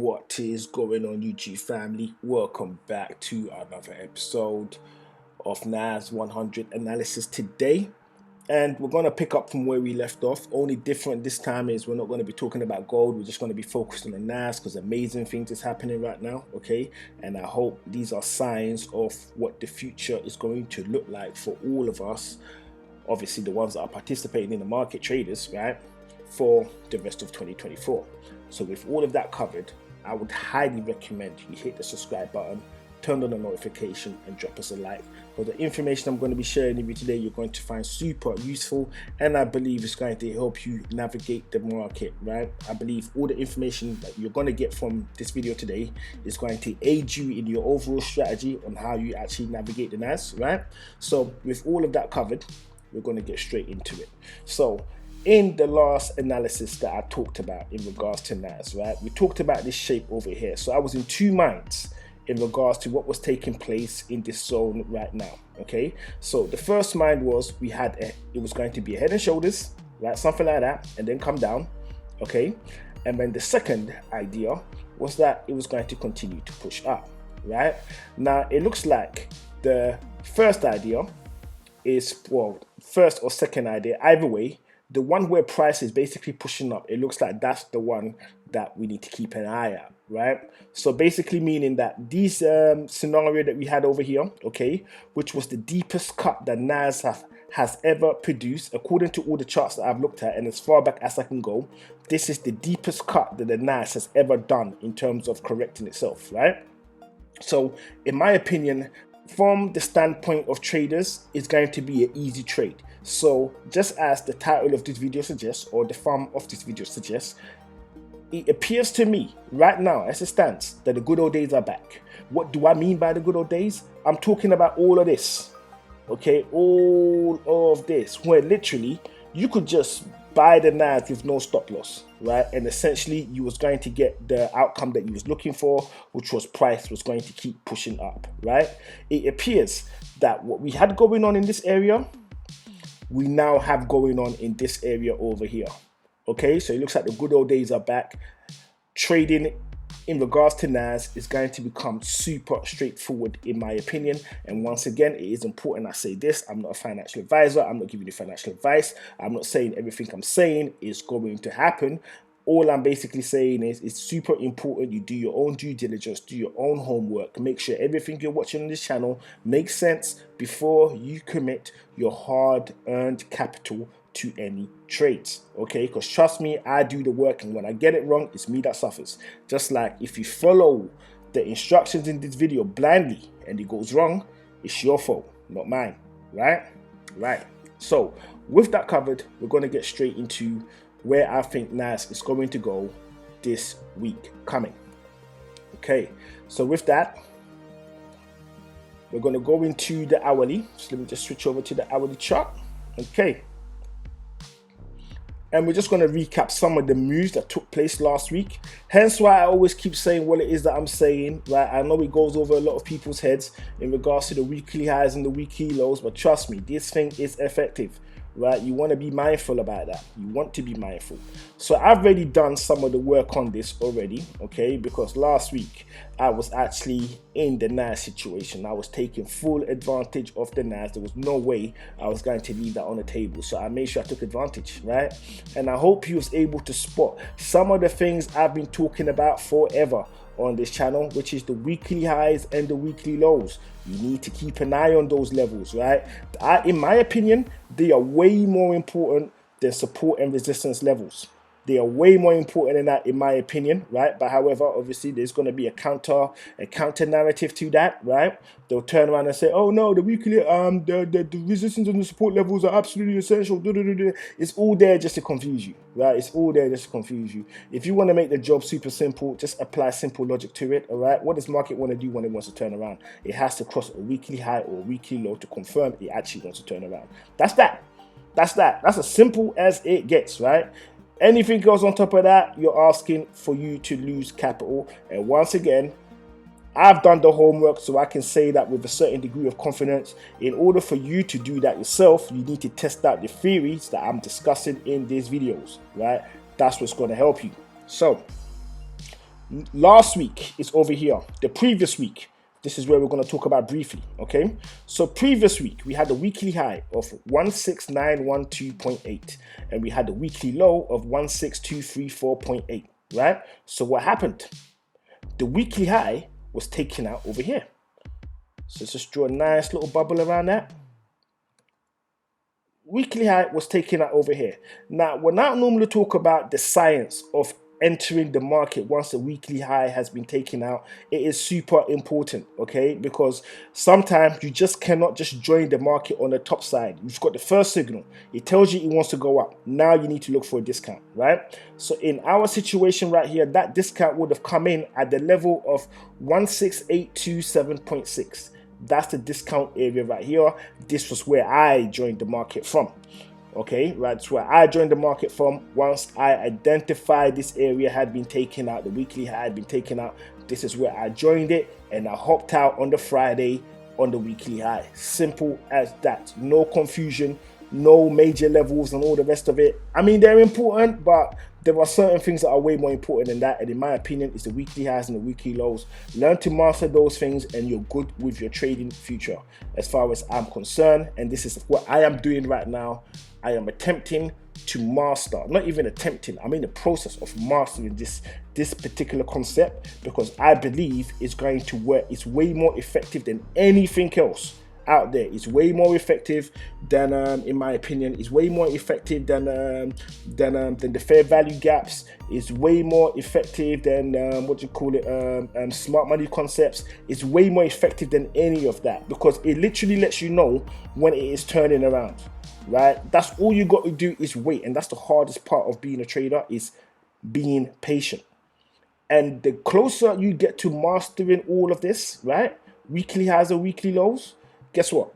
What is going on, YouTube family? Welcome back to another episode of NAS100 analysis today. And we're going to pick up from where we left off. Only different this time is we're not going to be talking about gold. We're just going to be focused on the NAS because amazing things is happening right now, okay? And I hope these are signs of what the future is going to look like for all of us. Obviously, the ones that are participating in the market, traders, right? For the rest of 2024. So with all of that covered, I would highly recommend you hit the subscribe button, turn on the notification, and drop us a like. For the information I'm going to be sharing with you today, you're going to find super useful, and I believe it's going to help you navigate the market, right? I believe all the information that you're going to get from this video today is going to aid you in your overall strategy on how you actually navigate the NAS, right? So with all of that covered, we're going to get straight into it. So in the last analysis that I talked about in regards to NAS, right, we talked about this shape over here. So I was in two minds in regards to what was taking place in this zone right now, okay? So the first mind was it was going to be a head and shoulders, right, something like that, and then come down, okay? And then the second idea was that it was going to continue to push up, right? Now it looks like the first idea is, well, first or second idea, either way, the one where price is basically pushing up, it looks like that's the one that we need to keep an eye at, right? So basically meaning that this scenario that we had over here, okay, which was the deepest cut that NAS has ever produced, according to all the charts that I've looked at, and as far back as I can go, this is the deepest cut that the NAS has ever done in terms of correcting itself, right? So in my opinion, from the standpoint of traders, it's going to be an easy trade. So just as the title of this video suggests, or the thumb of this video suggests, it appears to me right now as it stands that the good old days are back. What do I mean by the good old days? I'm talking about all of this, okay? All of this, where literally you could just buy the NAS with no stop loss, right? And essentially you was going to get the outcome that you was looking for, which was price was going to keep pushing up, right? It appears that what we had going on in this area, we now have going on in this area over here, okay? So it looks like the good old days are back. Trading in regards to NAS is going to become super straightforward in my opinion. And once again, it is important I say this, I'm not a financial advisor, I'm not giving you financial advice, I'm not saying everything I'm saying is going to happen. All I'm basically saying is it's super important you do your own due diligence, do your own homework, make sure everything you're watching on this channel makes sense before you commit your hard-earned capital to any trades, okay? Because trust me, I do the work, and when I get it wrong, it's me that suffers. Just like if you follow the instructions in this video blindly and it goes wrong, it's your fault, not mine, right? Right. So with that covered, we're going to get straight into where I think NAS is going to go this week coming. Okay, so with that, we're going to go into the hourly. So let me just switch over to the hourly chart. Okay. And we're just going to recap some of the moves that took place last week. Hence why I always keep saying what it is that I'm saying, right? I know it goes over a lot of people's heads in regards to the weekly highs and the weekly lows, but trust me, this thing is effective, right? You want to be mindful about that. You want to be mindful. So I've already done some of the work on this already, okay? Because last week I was actually in the NAS situation. I was taking full advantage of the NAS. There was no way I was going to leave that on the table. So I made sure I took advantage, right? And I hope you was able to spot some of the things I've been talking about forever on this channel, which is the weekly highs and the weekly lows. You need to keep an eye on those levels, right? In my opinion, they are way more important than support and resistance levels. They are way more important than that, in my opinion, right? But however, obviously, there's going to be a counter narrative to that, right? They'll turn around and say, "Oh no, the weekly, the resistance and the support levels are absolutely essential." It's all there just to confuse you, right? It's all there just to confuse you. If you want to make the job super simple, just apply simple logic to it, all right? What does market want to do when it wants to turn around? It has to cross a weekly high or a weekly low to confirm it actually wants to turn around. That's that. That's as simple as it gets, right? Anything else on top of that, you're asking for you to lose capital. And once again, I've done the homework, so I can say that with a certain degree of confidence. In order for you to do that yourself, you need to test out the theories that I'm discussing in these videos, right? That's what's going to help you. So Last week is over here. The previous week, this is where we're going to talk about briefly, okay? So previous week, we had a weekly high of 16912.8, and we had a weekly low of 16234.8, right? So what happened? The weekly high was taken out over here. So let's just draw a nice little bubble around that. Weekly high was taken out over here. Now, we're not normally talk about the science of entering the market once the weekly high has been taken out. It is super important, okay? Because sometimes you just cannot just join the market on the top side. You've got the first signal. It tells you it wants to go up. Now you need to look for a discount, right? So in our situation right here, that discount would have come in at the level of 16827.6. That's the discount area right here. This was where I joined the market from. Okay, right, that's where I joined the market from. Once I identified this area had been taken out, the weekly had been taken out, this is where I joined it, and I hopped out on the Friday on the weekly high. Simple as that. No confusion, no major levels and all the rest of it. I mean, they're important, but there are certain things that are way more important than that, and in my opinion, it's the weekly highs and the weekly lows. Learn to master those things and you're good with your trading future as far as I'm concerned, and this is what I am doing right now. I am attempting to master, not even attempting, I'm in the process of mastering this particular concept, because I believe it's going to work. It's way more effective than anything else out there. It's way more effective than, in my opinion, it's way more effective than the fair value gaps. It's way more effective than smart money concepts. It's way more effective than any of that, because it literally lets you know when it is turning around. Right? That's all you got to do is wait, and that's the hardest part of being a trader, is being patient. And the closer you get to mastering all of this, right? Weekly highs and weekly lows, guess what?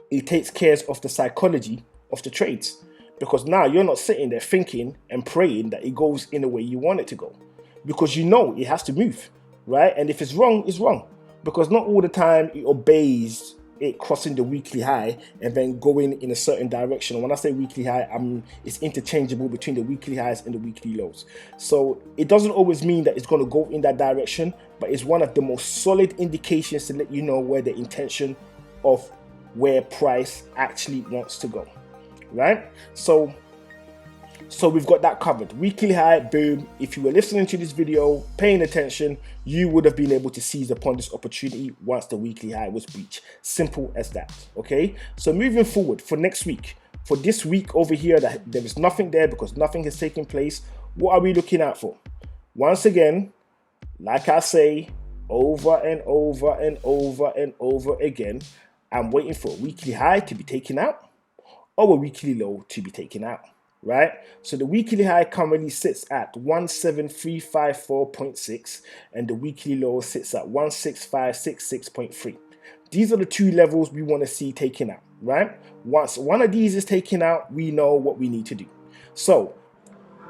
It takes care of the psychology of the trades, because now you're not sitting there thinking and praying that it goes in the way you want it to go, because you know it has to move, right? And if it's wrong, it's wrong, because not all the time it obeys it crossing the weekly high and then going in a certain direction. When I say weekly high, it's interchangeable between the weekly highs and the weekly lows. So it doesn't always mean that it's going to go in that direction, but it's one of the most solid indications to let you know where the intention of where price actually wants to go, right? So we've got that covered. Weekly high, boom. If you were listening to this video, paying attention, you would have been able to seize upon this opportunity once the weekly high was breached. Simple as that, okay? So moving forward for next week, for this week over here, that there is nothing there because nothing has taken place. What are we looking out for? Once again, like I say, over and over and over and over again, I'm waiting for a weekly high to be taken out or a weekly low to be taken out. Right? So the weekly high currently sits at 17354.6 and the weekly low sits at 16566.3. These are the two levels we want to see taken out, right? Once one of these is taken out, we know what we need to do. So,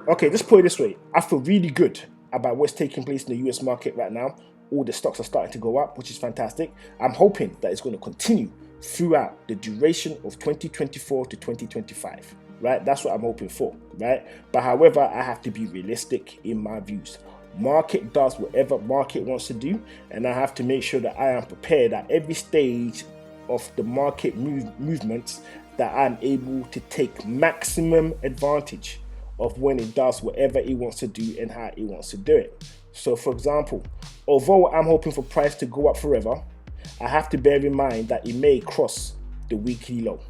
okay, let's put it this way. I feel really good about what's taking place in the US market right now. All the stocks are starting to go up, which is fantastic. I'm hoping that it's going to continue throughout the duration of 2024 to 2025. Right, that's what I'm hoping for, right? But however, I have to be realistic in my views. Market does whatever market wants to do, and I have to make sure that I am prepared at every stage of the market movements, that I'm able to take maximum advantage of when it does whatever it wants to do and how it wants to do it. So for example, although I'm hoping for price to go up forever, I have to bear in mind that it may cross the weekly low.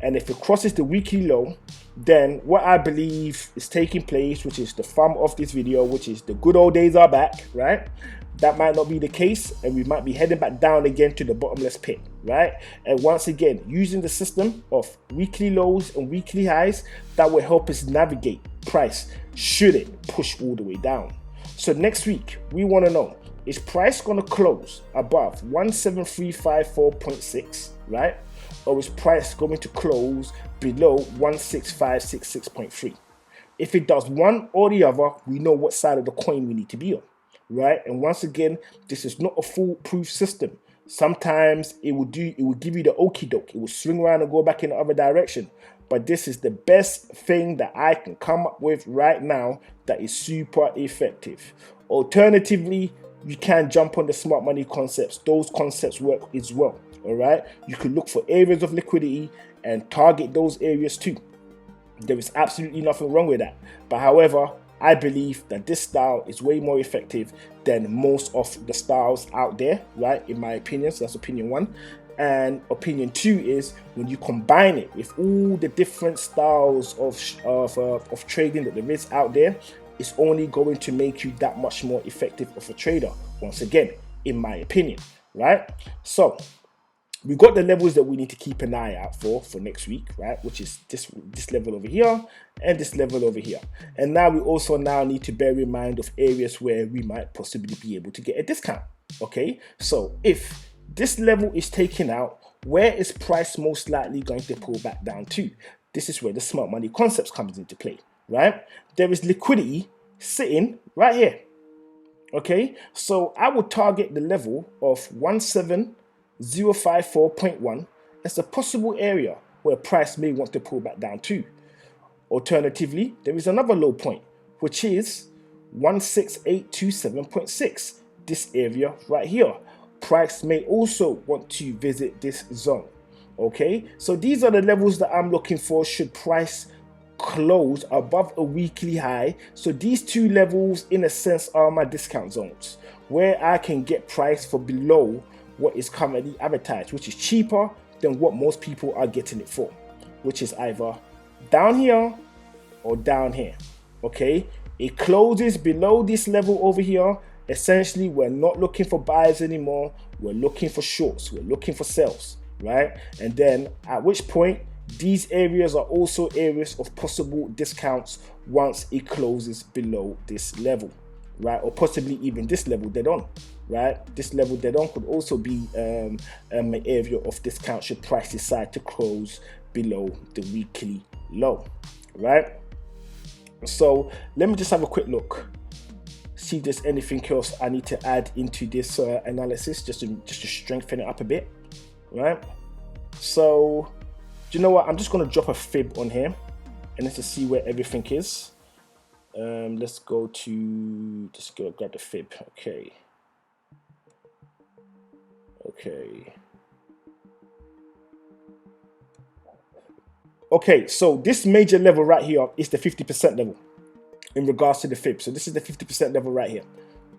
And if it crosses the weekly low, then what I believe is taking place, which is the thumb of this video, which is the good old days are back, right? That might not be the case, and we might be heading back down again to the bottomless pit, right? And once again, using the system of weekly lows and weekly highs, that will help us navigate price should it push all the way down. So next week, we want to know, is price going to close above 17354.6, right? Or is price going to close below 16566.3? If it does one or the other, we know what side of the coin we need to be on, right? And once again, this is not a foolproof system. Sometimes it will give you the okie doke. It will swing around and go back in the other direction. But this is the best thing that I can come up with right now that is super effective. Alternatively, you can jump on the smart money concepts. Those concepts work as well. All right, you can look for areas of liquidity and target those areas too. There is absolutely nothing wrong with that. But however, I believe that this style is way more effective than most of the styles out there, right? In my opinion. So that's opinion one. And opinion two is when you combine it with all the different styles of trading that there is out there, it's only going to make you that much more effective of a trader. Once again, in my opinion, right? So we got the levels that we need to keep an eye out for next week, right? Which is this level over here and this level over here. And now we also need to bear in mind of areas where we might possibly be able to get a discount. Okay, so if this level is taken out, where is price most likely going to pull back down to? This is where the smart money concepts comes into play, right? There is liquidity sitting right here. Okay, so I would target the level of 17054.1 as a possible area where price may want to pull back down to. Alternatively, there is another low point, which is 16827.6. This area right here. Price may also want to visit this zone. Okay, so these are the levels that I'm looking for should price close above a weekly high. So these two levels in a sense are my discount zones where I can get price for below what is currently advertised, which is cheaper than what most people are getting it for, which is either down here or down here. Okay, it closes below this level over here. Essentially, we're not looking for buyers anymore, we're looking for shorts, we're looking for sells, right? And then at which point these areas are also areas of possible discounts once it closes below this level, right? Or possibly even this level dead on, right? This level dead on could also be an area of discount should price decide to close below the weekly low, right? So let me just have a quick look, see if there's anything else I need to add into this analysis just to strengthen it up a bit, right? So you know what, I'm just going to drop a fib on here and let's just see where everything is. Let's go to, just go grab the fib. Okay, so this major level right here is the 50% level in regards to the fib. So this is the 50% level right here.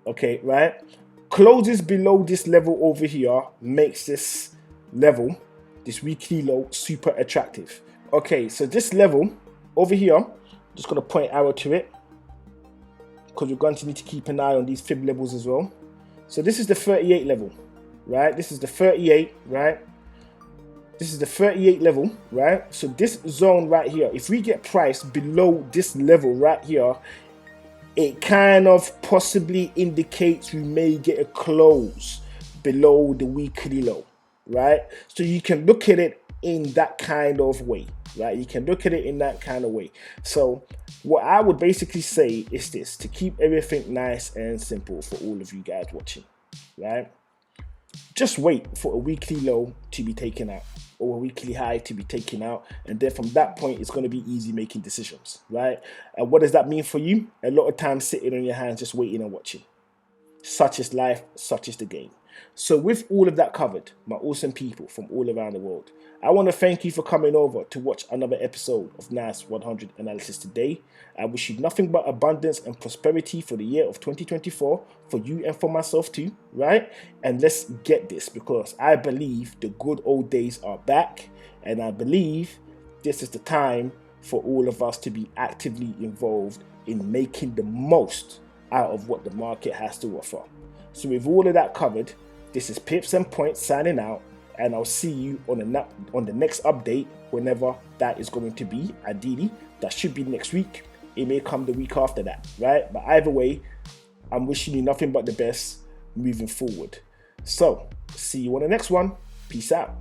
Okay, right? Closes below this level over here makes this level, this weekly low, super attractive. Okay, so this level over here, just going to point arrow to it because we're going to need to keep an eye on these fib levels as well. So this is the 38 level, right? This is the 38, right? This is the 38 level, right? So this zone right here, if we get price below this level right here, it kind of possibly indicates we may get a close below the weekly low, right? So you can look at it in that kind of way, right? You can look at it in that kind of way. So what I would basically say is this, to keep everything nice and simple for all of you guys watching, right? Just wait for a weekly low to be taken out or a weekly high to be taken out, and then from that point it's going to be easy making decisions, right? And what does that mean for you? A lot of times sitting on your hands just waiting and watching. Such is life, such is the game. So with all of that covered, my awesome people from all around the world, I want to thank you for coming over to watch another episode of NAS100 Analysis today. I wish you nothing but abundance and prosperity for the year of 2024, for you and for myself too, right? And let's get this, because I believe the good old days are back, and I believe this is the time for all of us to be actively involved in making the most out of what the market has to offer. So with all of that covered, this is Pips and Points signing out, and I'll see you on the next update, whenever that is going to be. Ideally, that should be next week. It may come the week after that, right? But either way, I'm wishing you nothing but the best moving forward. So, see you on the next one. Peace out.